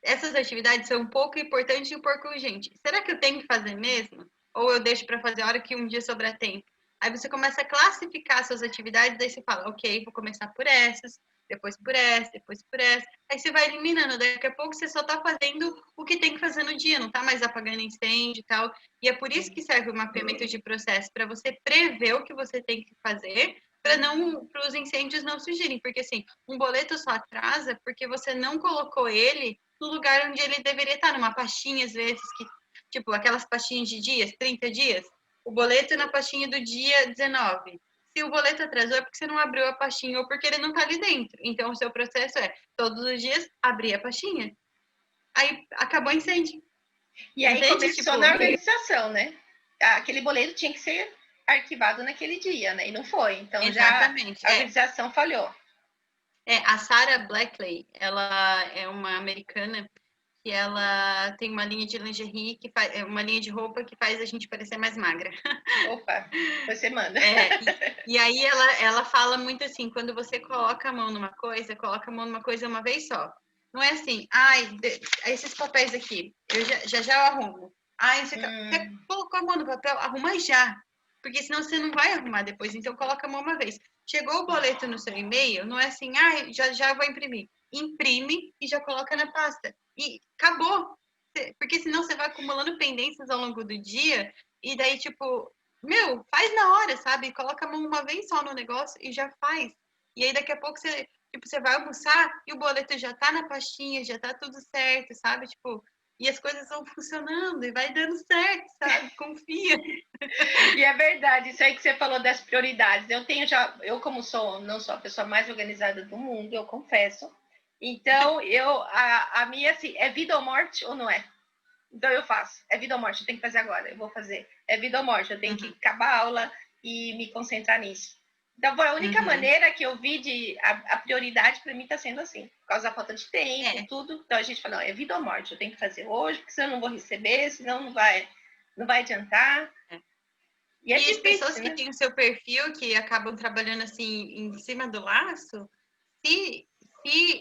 Essas atividades são um pouco importantes e um pouco urgentes. Será que eu tenho que fazer mesmo? Ou eu deixo para fazer a hora que um dia sobrar tempo? Aí você começa a classificar suas atividades, daí você fala, ok, vou começar por essas, depois por essa, depois por essa. Aí você vai eliminando, daqui a pouco você só está fazendo o que tem que fazer no dia, não está mais apagando incêndio e tal. E é por isso que serve o mapeamento de processo, para você prever o que você tem que fazer para os incêndios não surgirem. Porque assim, um boleto só atrasa porque você não colocou ele no lugar onde ele deveria estar, numa pastinha, às vezes, que, tipo, aquelas pastinhas de dias, 30 dias, o boleto na pastinha do dia 19. Se o boleto atrasou, é porque você não abriu a pastinha ou porque ele não está ali dentro. Então, o seu processo é, todos os dias, abrir a pastinha. Aí, acabou o incêndio. E aí Entende? começou Tipo, na organização, né? aquele boleto tinha que ser arquivado naquele dia, né? E não foi. Então, exatamente, já a organização falhou. A Sarah Blackley, ela é uma americana que ela tem uma linha de lingerie, uma linha de roupa que faz a gente parecer mais magra. Opa, você manda. E aí ela fala muito assim, quando você coloca a mão numa coisa, coloca a mão numa coisa uma vez só. Não é assim, esses papéis aqui, eu já arrumo. Você colocou a mão no papel, arruma já. Porque senão você não vai arrumar depois, então coloca a mão uma vez. Chegou o boleto no seu e-mail, não é assim, já vou imprimir. Imprime e já coloca na pasta. E acabou. Porque senão você vai acumulando pendências ao longo do dia, e daí, tipo, faz na hora, sabe? Coloca a mão uma vez só no negócio e já faz. E aí daqui a pouco você vai almoçar e o boleto já tá na pastinha, já tá tudo certo, sabe? Tipo, e as coisas vão funcionando e vai dando certo, sabe? Confia. E é verdade, isso aí que você falou das prioridades. Eu como não sou a pessoa mais organizada do mundo, eu confesso. Então, a minha, assim, é vida ou morte ou não é? Então eu faço. É vida ou morte, eu tenho que fazer agora, eu vou fazer. É vida ou morte, eu tenho que acabar a aula e me concentrar nisso. Então, a única maneira que eu vi a prioridade para mim está sendo assim, por causa da falta de tempo, tudo. Então a gente fala, não, é vida ou morte, eu tenho que fazer hoje, porque senão eu não vou receber, senão não vai adiantar. E as pessoas que têm o seu perfil, que acabam trabalhando assim em cima do laço, se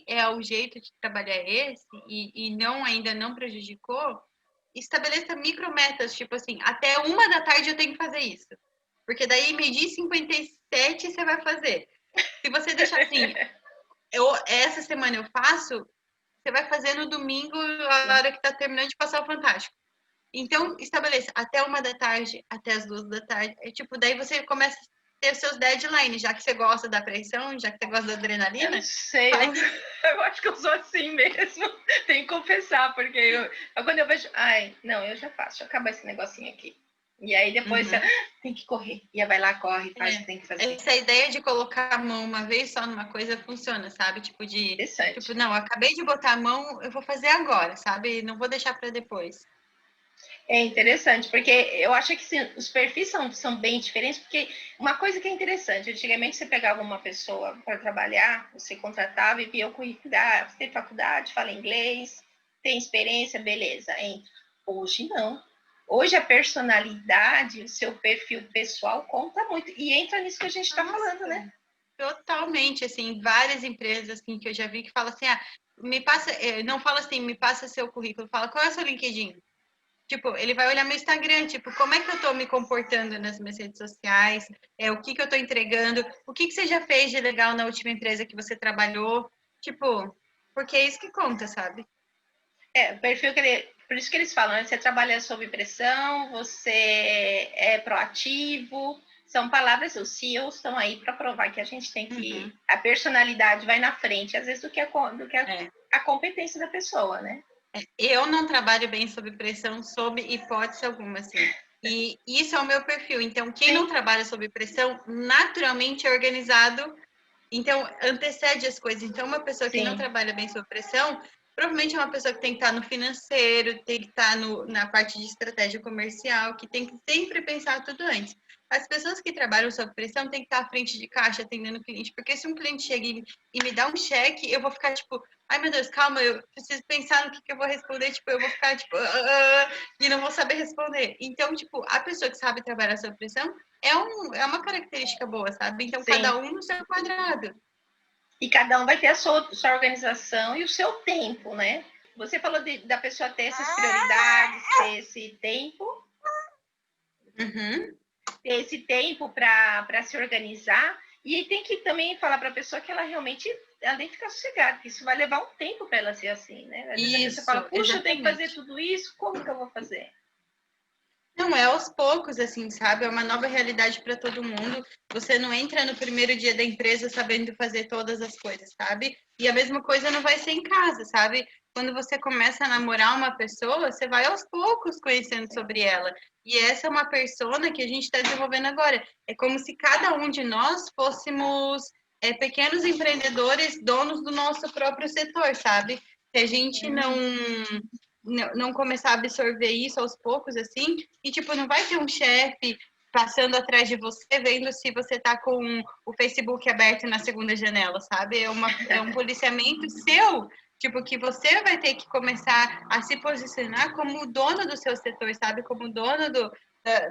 é o jeito de trabalhar esse e ainda não prejudicou, estabeleça micrometas, tipo assim, até 1h eu tenho que fazer isso. Porque daí medir 57 você vai fazer. Se você deixar assim, essa semana eu faço, você vai fazer no domingo, a hora que tá terminando de passar o Fantástico. Então, estabeleça até 1h, até as 2h. Daí você começa a ter os seus deadlines, já que você gosta da pressão, já que você gosta da adrenalina. Eu não sei, eu acho que eu sou assim mesmo. Tenho que confessar, porque quando eu vejo, eu já faço, deixa eu acabar esse negocinho aqui. E aí depois você tem que correr. E aí vai lá, corre, faz o que tem que fazer. Essa ideia de colocar a mão uma vez só numa coisa funciona, sabe? Tipo, não, acabei de botar a mão, eu vou fazer agora, sabe? Não vou deixar para depois. É interessante, porque eu acho que sim, os perfis são bem diferentes, porque uma coisa que é interessante, antigamente você pegava uma pessoa para trabalhar, você contratava e via o currículo, você tem faculdade, fala inglês, tem experiência, beleza, entra. Hoje não. Hoje a personalidade, o seu perfil pessoal conta muito, e entra nisso que a gente está falando, né? Totalmente, assim, várias empresas assim, que eu já vi que falam assim, me passa, não fala assim, me passa seu currículo, fala, qual é o seu LinkedIn? Tipo, ele vai olhar meu Instagram, tipo, como é que eu tô me comportando nas minhas redes sociais, o que eu tô entregando, o que você já fez de legal na última empresa que você trabalhou, tipo, porque é isso que conta, sabe? O perfil por isso que eles falam, né? Você trabalha sob pressão, você é proativo, são palavras, os CEOs estão aí para provar que a gente tem que, a personalidade vai na frente, às vezes, do que a competência da pessoa, né? Eu não trabalho bem sob pressão, sob hipótese alguma, assim. E isso é o meu perfil. Então, quem não trabalha sob pressão, naturalmente é organizado, então antecede as coisas. Então, uma pessoa que não trabalha bem sob pressão, provavelmente é uma pessoa que tem que estar no financeiro, tem que estar na parte de estratégia comercial, que tem que sempre pensar tudo antes. As pessoas que trabalham sob pressão têm que estar à frente de caixa, atendendo o cliente, porque se um cliente chega e me dá um cheque, eu vou ficar tipo, ai meu Deus, calma, eu preciso pensar no que eu vou responder, tipo, eu vou ficar tipo, e não vou saber responder. Então, tipo, a pessoa que sabe trabalhar sob pressão é uma característica boa, sabe? Então, cada um no seu quadrado. E cada um vai ter a sua organização e o seu tempo, né? Você falou da pessoa ter essas prioridades, ter esse tempo. Ter esse tempo para se organizar. E tem que também falar para a pessoa que ela realmente tem que ficar sossegada, que isso vai levar um tempo para ela ser assim, né? Às vezes você fala, puxa, eu tenho que fazer tudo isso, como que eu vou fazer? Não, é aos poucos, assim, sabe? É uma nova realidade para todo mundo. Você não entra no primeiro dia da empresa sabendo fazer todas as coisas, sabe? E a mesma coisa não vai ser em casa, sabe? Quando você começa a namorar uma pessoa, você vai aos poucos conhecendo sobre ela. E essa é uma persona que a gente está desenvolvendo agora. É como se cada um de nós fôssemos pequenos empreendedores, donos do nosso próprio setor, sabe? Se a gente não começar a absorver isso aos poucos, assim, e, tipo, não vai ter um chefe passando atrás de você, vendo se você tá com o Facebook aberto na segunda janela, sabe? É um policiamento seu, tipo, que você vai ter que começar a se posicionar como dono do seu setor, sabe? Como dono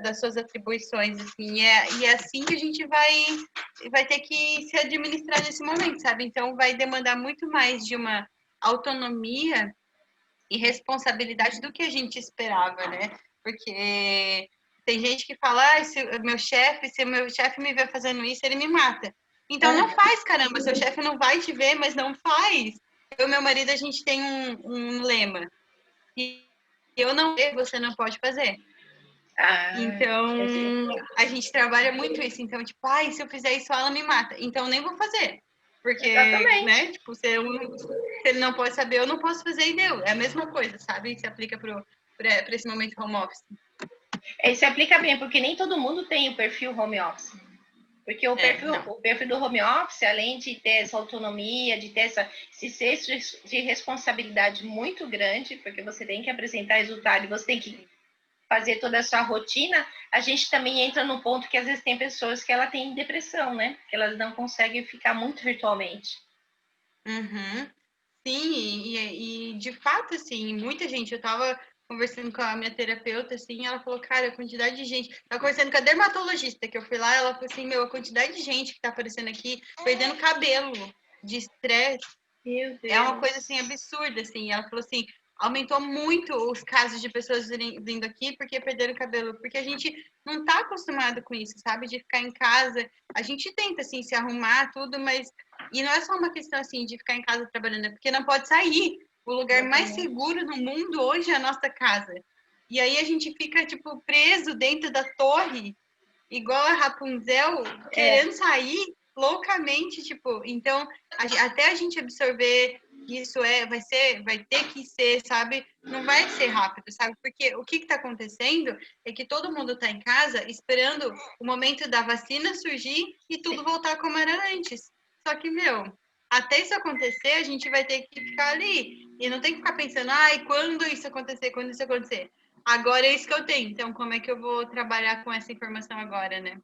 das suas atribuições, assim. E é assim que a gente vai ter que se administrar nesse momento, sabe? Então, vai demandar muito mais de uma autonomia e responsabilidade do que a gente esperava, né? Porque tem gente que fala, se o meu chefe me ver fazendo isso, ele me mata. Então não faz, caramba, seu chefe não vai te ver, mas não faz. Eu e meu marido, a gente tem um lema. Se eu não ver, você não pode fazer. Então, a gente trabalha muito isso. Então, tipo, se eu fizer isso, ela me mata. Então, nem vou fazer. Porque, né, tipo, se ele não pode saber, eu não posso fazer e deu. É a mesma coisa, sabe? Se aplica para esse momento home office. Se aplica bem, porque nem todo mundo tem o perfil home office. Porque o perfil do home office, além de ter essa autonomia, de ter esse senso de responsabilidade muito grande, porque você tem que apresentar resultado e você tem que fazer toda a sua rotina, a gente também entra no ponto que às vezes tem pessoas que ela tem depressão, né? Que elas não conseguem ficar muito virtualmente. Sim, e de fato, assim, muita gente, eu tava conversando com a minha terapeuta, assim, ela falou, cara, a quantidade de gente, tava conversando com a dermatologista que eu fui lá, ela falou assim, a quantidade de gente que tá aparecendo aqui, perdendo cabelo, de estresse, é uma coisa, assim, absurda, assim, ela falou assim, aumentou muito os casos de pessoas vindo aqui porque perderam cabelo, porque a gente não tá acostumado com isso, sabe, de ficar em casa, a gente tenta, assim, se arrumar, tudo, mas e não é só uma questão, assim, de ficar em casa trabalhando, é porque não pode sair. O lugar mais seguro no mundo hoje é a nossa casa. E aí a gente fica, tipo, preso dentro da torre, igual a Rapunzel, querendo sair loucamente, tipo. Então, até a gente absorver que isso vai ter que ser, sabe? Não vai ser rápido, sabe? Porque o que está acontecendo é que todo mundo está em casa esperando o momento da vacina surgir e tudo voltar como era antes. Só que, até isso acontecer, a gente vai ter que ficar ali. E não tem que ficar pensando, quando isso acontecer, quando isso acontecer. Agora é isso que eu tenho, então como é que eu vou trabalhar com essa informação agora, né?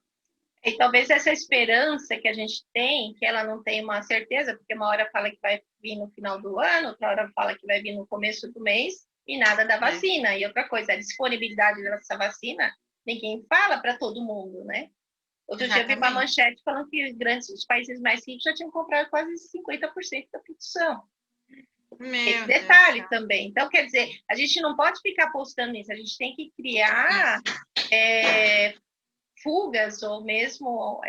E talvez essa esperança que a gente tem, que ela não tem uma certeza, porque uma hora fala que vai vir no final do ano, outra hora fala que vai vir no começo do mês, e nada da vacina. E outra coisa, a disponibilidade dessa vacina, ninguém fala para todo mundo, né? Outro dia eu vi uma manchete falando que os países mais ricos já tinham comprado quase 50% da produção. Esse detalhe também. Então, quer dizer, a gente não pode ficar apostando nisso, a gente tem que criar fugas ou mesmo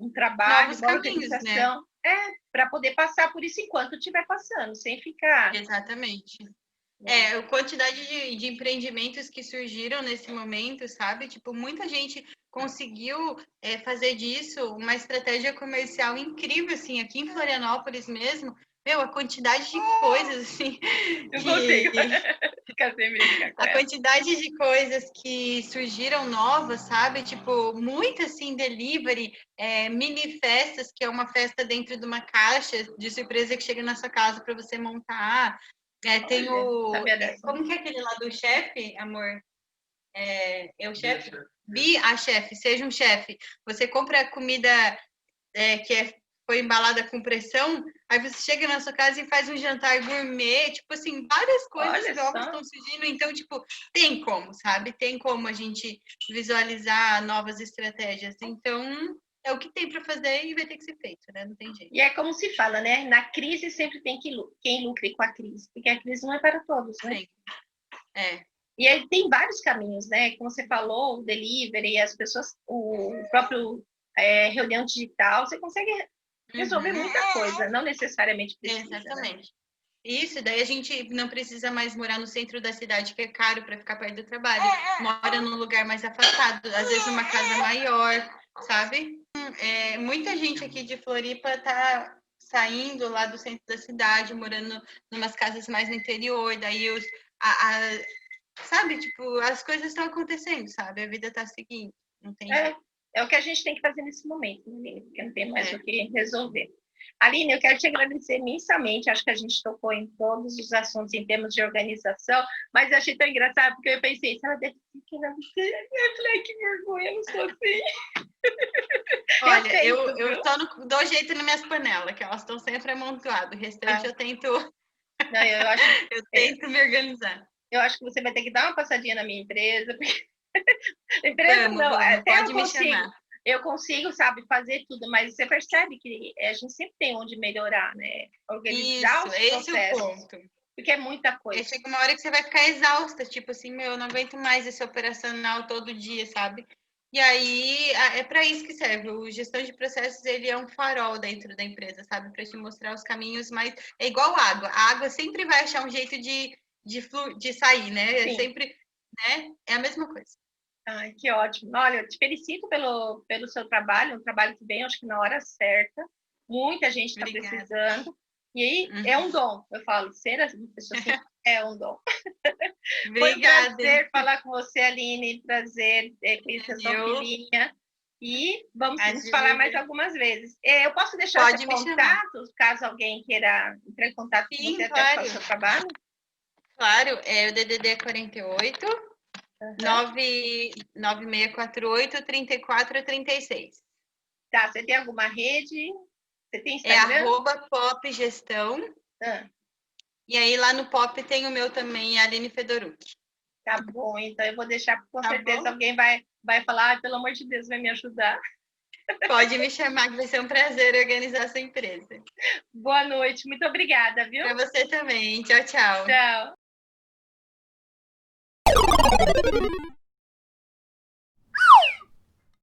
um trabalho, novos uma caminhos, organização, para poder passar por isso enquanto estiver passando, sem ficar. Exatamente. A quantidade de empreendimentos que surgiram nesse momento, sabe? Tipo, muita gente conseguiu fazer disso uma estratégia comercial incrível, assim, aqui em Florianópolis mesmo. A quantidade de coisas, assim. Eu consigo ficar sem brincar com a quantidade de coisas que surgiram novas, sabe? Tipo, muito assim, delivery, mini festas, que é uma festa dentro de uma caixa de surpresa que chega na sua casa para você montar. Tem como que é aquele lá do chefe, amor? Eu chefe? Be a chefe, seja um chefe. Você compra comida que foi embalada com pressão, aí você chega na sua casa e faz um jantar gourmet, tipo assim, várias coisas novas estão surgindo, então, tipo, tem como, sabe? Tem como a gente visualizar novas estratégias. Então, é o que tem para fazer e vai ter que ser feito, né? Não tem jeito. E é como se fala, né? Na crise sempre tem quem lucre com a crise, porque a crise não é para todos, né? Sim. E aí tem vários caminhos, né? Como você falou, o delivery, as pessoas, o próprio reunião digital, você consegue resolver muita coisa, não necessariamente precisa. Exatamente. Né? Isso, daí a gente não precisa mais morar no centro da cidade, que é caro para ficar perto do trabalho. Mora num lugar mais afastado, às vezes numa casa maior, sabe? Muita gente aqui de Floripa tá saindo lá do centro da cidade, morando em umas casas mais no interior, daí sabe, tipo, as coisas estão acontecendo, sabe? A vida está seguindo, não tem jeito. É o que a gente tem que fazer nesse momento, porque não tem mais o que resolver. Aline, eu quero te agradecer imensamente. Acho que a gente tocou em todos os assuntos em termos de organização, mas eu achei tão engraçado, porque eu pensei, se ela deve ser que ela você. Eu falei, que vergonha, eu não sou assim. Olha, eu dou jeito nas minhas panelas, que elas estão sempre amontoadas. O restante eu tento. Não, eu tento me organizar. Eu acho que você vai ter que dar uma passadinha na minha empresa. Porque... empresa vamos, não, até pode eu me consigo. chamar. Eu consigo, sabe, fazer tudo, mas você percebe que a gente sempre tem onde melhorar, né? Organizar os processos. Esse é o ponto. Porque é muita coisa. Chega uma hora que você vai ficar exausta, tipo assim, eu não aguento mais esse operacional todo dia, sabe? E aí, é para isso que serve. O gestão de processos, ele é um farol dentro da empresa, sabe? Para te mostrar os caminhos, mas é igual água. A água sempre vai achar um jeito de sair, né? É sempre, né? É a mesma coisa. Ai, que ótimo. Olha, eu te felicito pelo seu trabalho, um trabalho que vem, acho que na hora certa. Muita gente está precisando. E aí, é um dom, eu falo, ser uma pessoa assim é um dom. Obrigada. Foi um prazer falar com você, Aline, prazer conhecer a sua filhinha. E vamos nos falar mais algumas vezes. Eu posso deixar seu contato, caso alguém queira entrar em contato com você até para o seu trabalho? Claro, o DDD 48 9648 3436. Tá, você tem alguma rede? Você tem Instagram? @popgestão. E aí lá no Pop tem o meu também, Aline Fedorucci. Tá bom, então eu vou deixar, com certeza alguém vai falar, pelo amor de Deus, vai me ajudar. Pode me chamar, que vai ser um prazer organizar a sua empresa. Boa noite, muito obrigada, viu? Para você também. Tchau, tchau. Tchau.